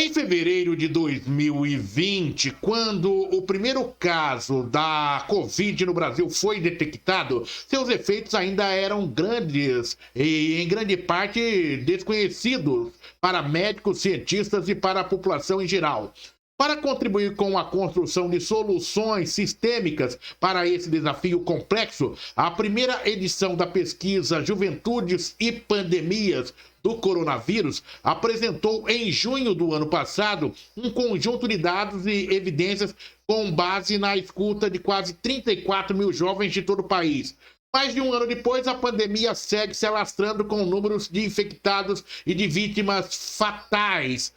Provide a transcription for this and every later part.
Em fevereiro de 2020, quando o primeiro caso da Covid no Brasil foi detectado, seus efeitos ainda eram grandes e, em grande parte, desconhecidos para médicos, cientistas e para a população em geral. Para contribuir com a construção de soluções sistêmicas para esse desafio complexo, a primeira edição da pesquisa Juventudes e Pandemias do Coronavírus apresentou em junho do ano passado um conjunto de dados e evidências com base na escuta de quase 34 mil jovens de todo o país. Mais de um ano depois, a pandemia segue se alastrando com números de infectados e de vítimas fatais,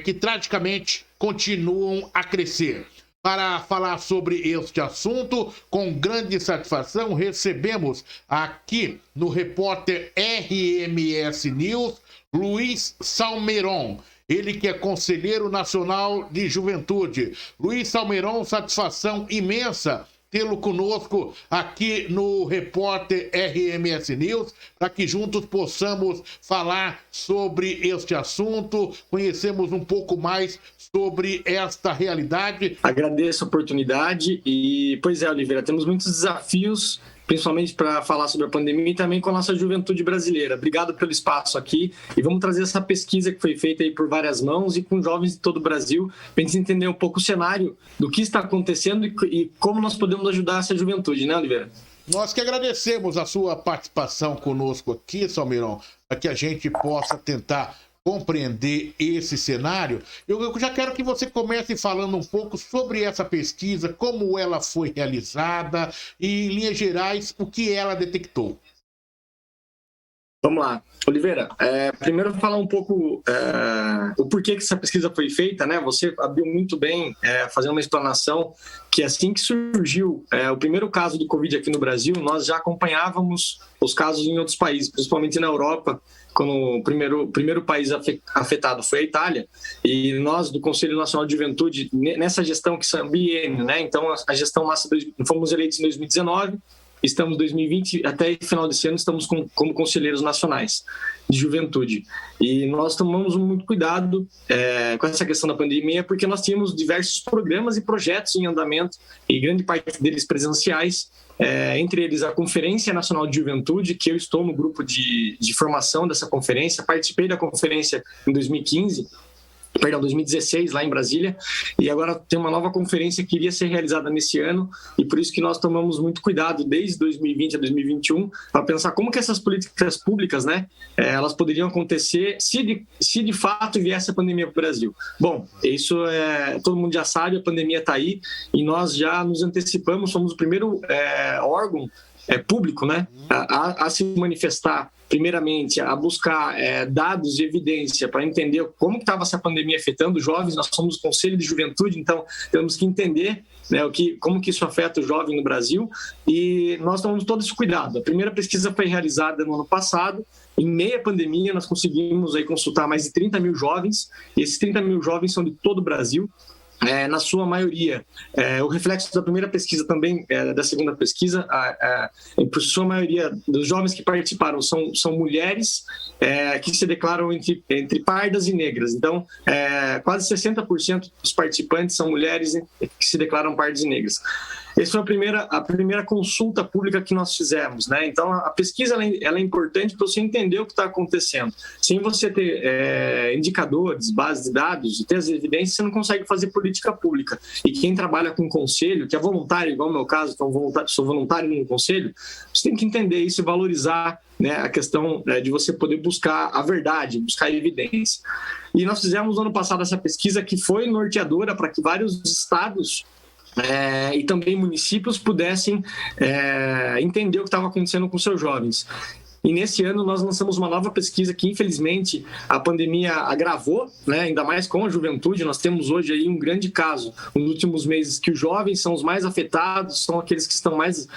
que tragicamente continuam a crescer. Para falar sobre este assunto, com grande satisfação, recebemos aqui no repórter RMS News, Luiz Salmeron. Ele que é Conselheiro Nacional de Juventude. Luiz Salmeron, satisfação imensa tê-lo conosco aqui no repórter RMS News, para que juntos possamos falar sobre este assunto, conhecemos um pouco mais sobre esta realidade. Agradeço a oportunidade e, pois é, Oliveira, temos muitos desafios, principalmente para falar sobre a pandemia e também com a nossa juventude brasileira. Obrigado pelo espaço aqui e vamos trazer essa pesquisa que foi feita aí por várias mãos e com jovens de todo o Brasil, para a gente entender um pouco o cenário do que está acontecendo e como nós podemos ajudar essa juventude, né, Oliveira? Nós que agradecemos a sua participação conosco aqui, Salmeron, para que a gente possa tentar compreender esse cenário. Eu já quero que você comece falando um pouco sobre essa pesquisa, como ela foi realizada e, em linhas gerais, o que ela detectou. Vamos lá. Oliveira, primeiro falar um pouco o porquê que essa pesquisa foi feita, né? Você abriu muito bem fazendo uma explanação que assim que surgiu o primeiro caso do Covid aqui no Brasil, nós já acompanhávamos os casos em outros países, principalmente na Europa, quando o primeiro país afetado foi a Itália, e nós do Conselho Nacional de Juventude, nessa gestão que é biênio, né? Então a gestão nossa, fomos eleitos em 2019, estamos em 2020, até o final desse ano estamos como conselheiros nacionais de juventude. E nós tomamos muito cuidado com essa questão da pandemia, porque nós tínhamos diversos programas e projetos em andamento, e grande parte deles presenciais, entre eles a Conferência Nacional de Juventude, que eu estou no grupo de formação dessa conferência, participei da conferência em 2016, lá em Brasília, e agora tem uma nova conferência que iria ser realizada nesse ano, e por isso que nós tomamos muito cuidado desde 2020 a 2021 para pensar como que essas políticas públicas, né, elas poderiam acontecer se de fato viesse a pandemia para o Brasil. Bom, isso todo mundo já sabe, a pandemia está aí, e nós já nos antecipamos, somos o primeiro órgão público, né, a se manifestar, primeiramente, a buscar dados e evidência para entender como estava essa pandemia afetando os jovens. Nós somos o Conselho de Juventude, então temos que entender, né, como que isso afeta o jovem no Brasil, e nós tomamos todo esse cuidado. A primeira pesquisa foi realizada no ano passado, em meia pandemia, nós conseguimos aí consultar mais de 30 mil jovens, e esses 30 mil jovens são de todo o Brasil. Na sua maioria, o reflexo da primeira pesquisa também, da segunda pesquisa, por sua maioria dos jovens que participaram são mulheres que se declaram entre pardas e negras. Então, quase 60% dos participantes são mulheres que se declaram pardas e negras. Essa foi a primeira consulta pública que nós fizemos, né? Então, a pesquisa ela é importante para você entender o que está acontecendo. Sem você ter indicadores, bases de dados, ter as evidências, você não consegue fazer política pública. E quem trabalha com conselho, que é voluntário, igual no meu caso, sou voluntário no conselho, você tem que entender isso e valorizar, né, a questão de você poder buscar a verdade, buscar a evidência. E nós fizemos no ano passado essa pesquisa que foi norteadora para que vários estados e também municípios pudessem entender o que estava acontecendo com seus jovens. E nesse ano nós lançamos uma nova pesquisa que, infelizmente, a pandemia agravou, né? Ainda mais com a juventude. Nós temos hoje aí um grande caso nos últimos meses que os jovens são os mais afetados, são aqueles que estão mais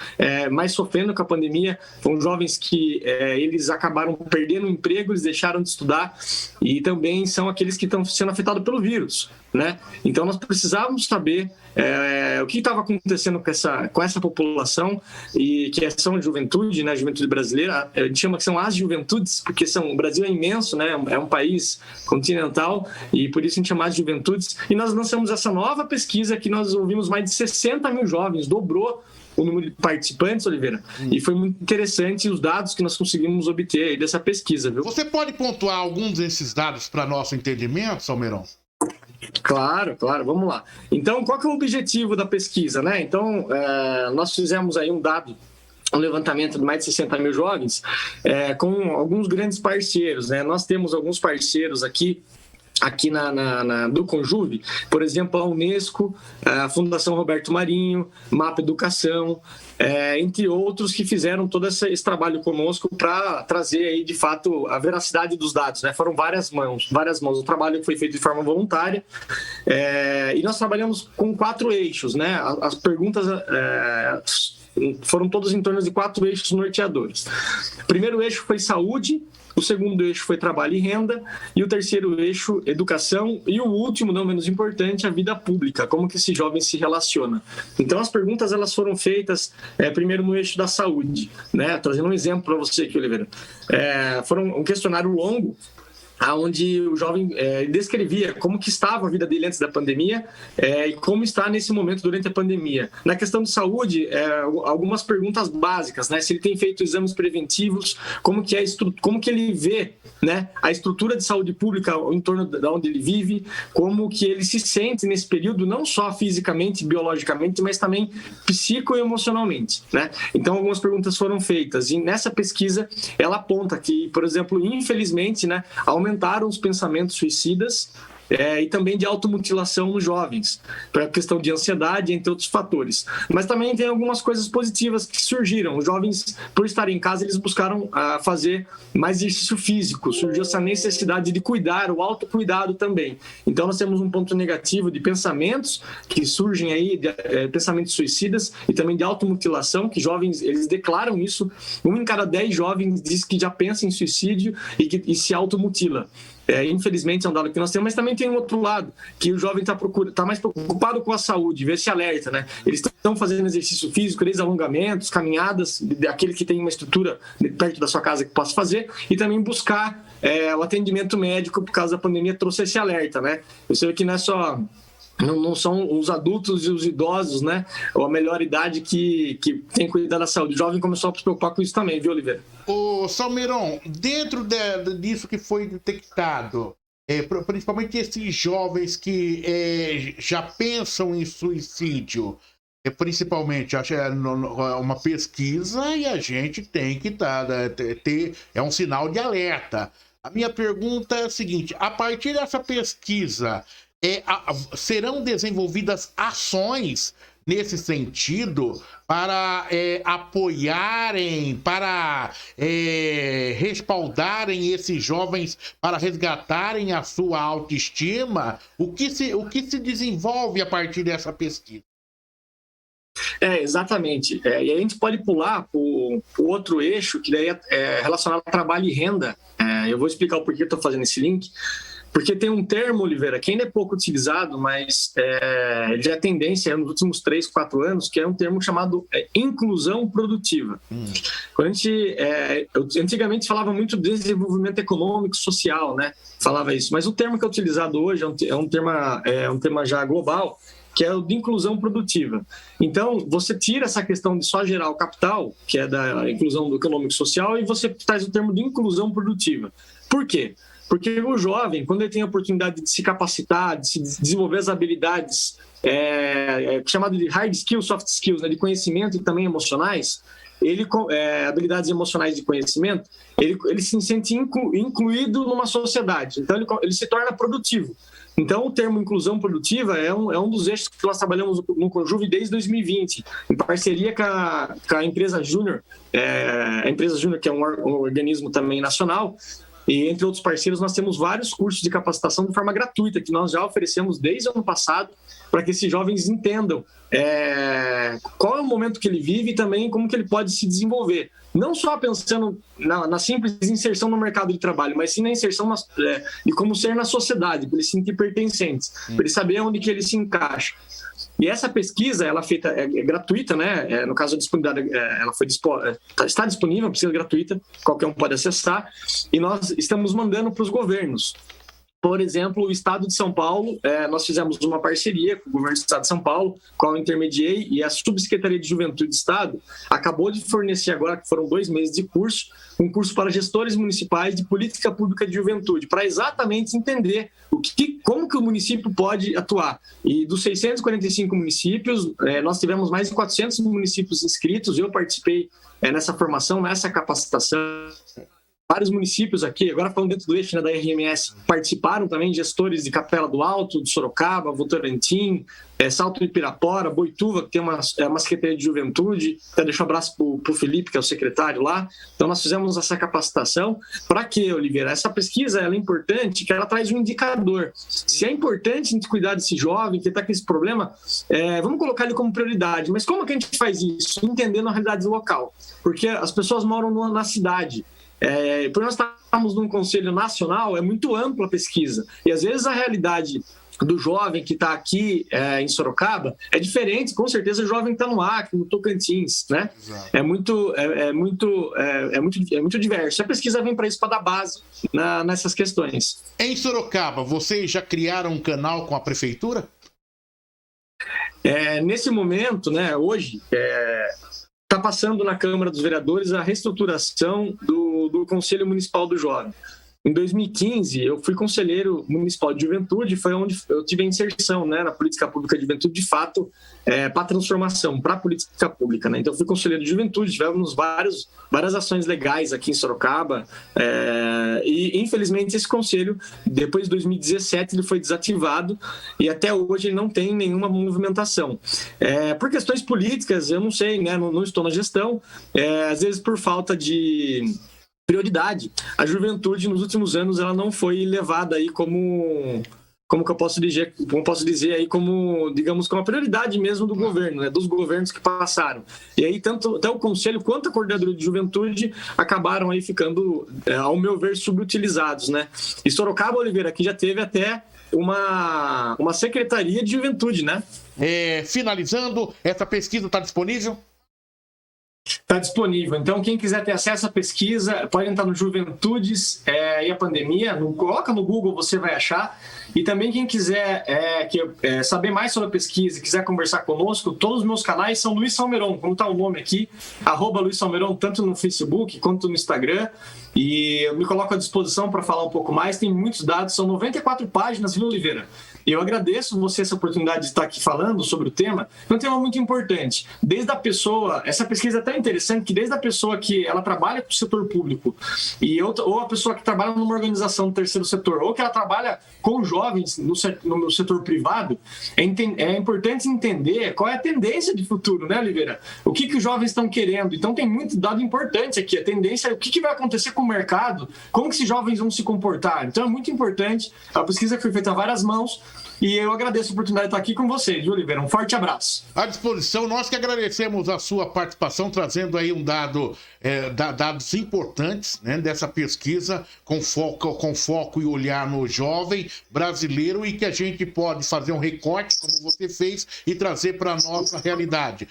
sofrendo com a pandemia. São jovens que eles acabaram perdendo o emprego, eles deixaram de estudar, e também são aqueles que estão sendo afetados pelo vírus. né? Então nós precisávamos saber o que estava acontecendo com essa população, e que são a juventude, né? A juventude brasileira, a gente chama que são as juventudes, porque o Brasil é imenso, né? É um país continental, e por isso a gente chama as juventudes. E nós lançamos essa nova pesquisa que nós ouvimos mais de 60 mil jovens, dobrou o número de participantes, Oliveira, e foi muito interessante os dados que nós conseguimos obter aí dessa pesquisa, viu? Você pode pontuar alguns desses dados para nosso entendimento, Salmeirão? Claro, vamos lá. Então, qual que é o objetivo da pesquisa, né? Então, nós fizemos aí um levantamento de mais de 60 mil jovens com alguns grandes parceiros, né? Nós temos alguns parceiros aqui do Conjuve, por exemplo, a Unesco, a Fundação Roberto Marinho, Mapa Educação, entre outros, que fizeram todo esse trabalho conosco para trazer aí, de fato, a veracidade dos dados, né? Foram várias mãos. O trabalho foi feito de forma voluntária, e nós trabalhamos com 4 eixos, né? As perguntas foram todas em torno de 4 eixos norteadores. O primeiro eixo foi saúde, o segundo eixo foi trabalho e renda, e o terceiro eixo, educação, e o último, não menos importante, a vida pública, como que esse jovem se relaciona. Então, as perguntas elas foram feitas primeiro no eixo da saúde, né? Trazendo um exemplo para você aqui, Oliveira. Foram um questionário longo, onde o jovem descrevia como que estava a vida dele antes da pandemia e como está nesse momento durante a pandemia. Na questão de saúde, algumas perguntas básicas, né? Se ele tem feito exames preventivos, como que ele vê, né, a estrutura de saúde pública em torno de onde ele vive, como que ele se sente nesse período, não só fisicamente, biologicamente, mas também psicoemocionalmente, né? Então, algumas perguntas foram feitas, e nessa pesquisa ela aponta que, por exemplo, infelizmente, né, aumentaram os pensamentos suicidas e também de automutilação nos jovens, para a questão de ansiedade, entre outros fatores. Mas também tem algumas coisas positivas que surgiram. Os jovens, por estarem em casa, eles buscaram fazer mais exercício físico, surgiu essa necessidade de cuidar, o autocuidado também. Então nós temos um ponto negativo de pensamentos que surgem aí, pensamentos suicidas, e também de automutilação, que jovens, eles declaram isso. 1 em cada 10 jovens diz que já pensa em suicídio e se automutila. Infelizmente é um dado que nós temos, mas também tem um outro lado, que o jovem está mais preocupado com a saúde, ver se alerta, né? Eles estão fazendo exercício físico, desde alongamentos, caminhadas, aquele que tem uma estrutura perto da sua casa que possa fazer, e também buscar o atendimento médico, por causa da pandemia, trouxe esse alerta, né? Eu sei que não é só... Não são os adultos e os idosos, né? Ou a melhor idade que tem que cuidar da saúde. O jovem começou a se preocupar com isso também, viu, Oliveira? Ô, Salmeirão, dentro disso que foi detectado, principalmente esses jovens que já pensam em suicídio, principalmente, acho que é uma pesquisa e a gente tem que ter, é um sinal de alerta. A minha pergunta é a seguinte: a partir dessa pesquisa, serão desenvolvidas ações nesse sentido para apoiarem, para respaldarem esses jovens, para resgatarem a sua autoestima? O que se desenvolve a partir dessa pesquisa? Exatamente. E aí a gente pode pular para o outro eixo, que daí é relacionado a trabalho e renda. Eu vou explicar o porquê eu estou fazendo esse link. Porque tem um termo, Oliveira, que ainda é pouco utilizado, mas ele já é tendência nos últimos 3, 4 anos, que é um termo chamado inclusão produtiva. Quando a gente, antigamente falava muito de desenvolvimento econômico e social, né? Falava isso. Mas o termo que é utilizado hoje é um tema já global, que é o de inclusão produtiva. Então, você tira essa questão de só gerar o capital, que é da inclusão do econômico e social, e você traz o termo de inclusão produtiva. Por quê? Porque o jovem, quando ele tem a oportunidade de se capacitar, de se desenvolver as habilidades, chamado de hard skills, soft skills, né, de conhecimento e também emocionais, habilidades emocionais de conhecimento, ele se sente incluído numa sociedade. Então, ele se torna produtivo. Então, o termo inclusão produtiva é um dos eixos que nós trabalhamos no Conjuve desde 2020, em parceria com a Empresa Júnior, a Empresa Júnior, que é um organismo também nacional. E, entre outros parceiros, nós temos vários cursos de capacitação de forma gratuita, que nós já oferecemos desde o ano passado, para que esses jovens entendam qual é o momento que ele vive e também como que ele pode se desenvolver. não só pensando na simples inserção no mercado de trabalho, mas sim na inserção de como ser na sociedade, para eles se sentir pertencentes, para eles saberem onde que eles se encaixam. E essa pesquisa, ela é gratuita, né? No caso da disponibilidade, ela está disponível, pesquisa gratuita, qualquer um pode acessar, e nós estamos mandando para os governos. Por exemplo, o Estado de São Paulo, nós fizemos uma parceria com o governo do Estado de São Paulo, com a Intermediei, e a Subsecretaria de Juventude do Estado acabou de fornecer agora, que foram 2 meses de curso, um curso para gestores municipais de política pública de juventude, para exatamente entender como que o município pode atuar. E dos 645 municípios, nós tivemos mais de 400 municípios inscritos, eu participei nessa formação, nessa capacitação. Vários municípios aqui, agora falando dentro do eixo, né, da RMS, participaram também, gestores de Capela do Alto, de Sorocaba, Votorantim, Salto de Pirapora, Boituva, que tem uma Secretaria de Juventude. Até deixo um abraço para o Felipe, que é o secretário lá. Então, nós fizemos essa capacitação. Para quê, Oliveira? Essa pesquisa ela é importante, que ela traz um indicador. Se é importante a gente cuidar desse jovem que está com esse problema, vamos colocar ele como prioridade. Mas como que a gente faz isso? Entendendo a realidade local. Porque as pessoas moram na cidade. Por nós estarmos num conselho nacional, é muito ampla a pesquisa. E às vezes a realidade do jovem que está aqui em Sorocaba é diferente, com certeza, o jovem que está no Acre, no Tocantins, né? É muito diverso. A pesquisa vem para isso, para dar base nessas questões. Em Sorocaba, vocês já criaram um canal com a prefeitura? Nesse momento, né, hoje, está passando na Câmara dos Vereadores a reestruturação do Conselho Municipal do Jovem. Em 2015, eu fui conselheiro municipal de juventude, foi onde eu tive a inserção, né, na política pública de juventude, de fato, para transformação, para a política pública. Né? Então, eu fui conselheiro de juventude, tivemos várias ações legais aqui em Sorocaba, e, infelizmente, esse conselho, depois de 2017, ele foi desativado e até hoje ele não tem nenhuma movimentação. Por questões políticas, eu não sei, né, não estou na gestão, às vezes por falta de prioridade. A juventude, nos últimos anos, ela não foi levada aí como que eu posso dizer aí, digamos, como a prioridade mesmo do governo, né, dos governos que passaram. E aí, tanto o Conselho quanto a Coordenadoria de Juventude acabaram aí ficando, ao meu ver, subutilizados, né? E Sorocaba, Oliveira, aqui já teve até uma Secretaria de Juventude, né? Finalizando, essa pesquisa está disponível? Está disponível. Então, quem quiser ter acesso à pesquisa, pode entrar no Juventudes e a Pandemia. Coloca no Google, você vai achar. E também quem quiser saber mais sobre a pesquisa e quiser conversar conosco, todos os meus canais são Luiz Salmeron, como está o nome aqui, @Luiz Salmeron, tanto no Facebook quanto no Instagram. E eu me coloco à disposição para falar um pouco mais. Tem muitos dados, são 94 páginas, viu, Oliveira? E eu agradeço você essa oportunidade de estar aqui falando sobre o tema. É um tema muito importante. Desde a pessoa, essa pesquisa é tão interessante que desde a pessoa que ela trabalha com o setor público ou a pessoa que trabalha numa organização do terceiro setor, ou que ela trabalha com jovens no setor privado, é importante entender qual é a tendência de futuro, né, Oliveira? O que os jovens estão querendo. Então tem muito dado importante aqui. A tendência é o que vai acontecer com o mercado, como que esses jovens vão se comportar. Então é muito importante. A pesquisa foi feita a várias mãos. E eu agradeço a oportunidade de estar aqui com vocês, Oliveira. Um forte abraço. À disposição, nós que agradecemos a sua participação, trazendo aí dados importantes, né, dessa pesquisa com foco e olhar no jovem brasileiro, e que a gente pode fazer um recorte, como você fez, e trazer para a nossa realidade.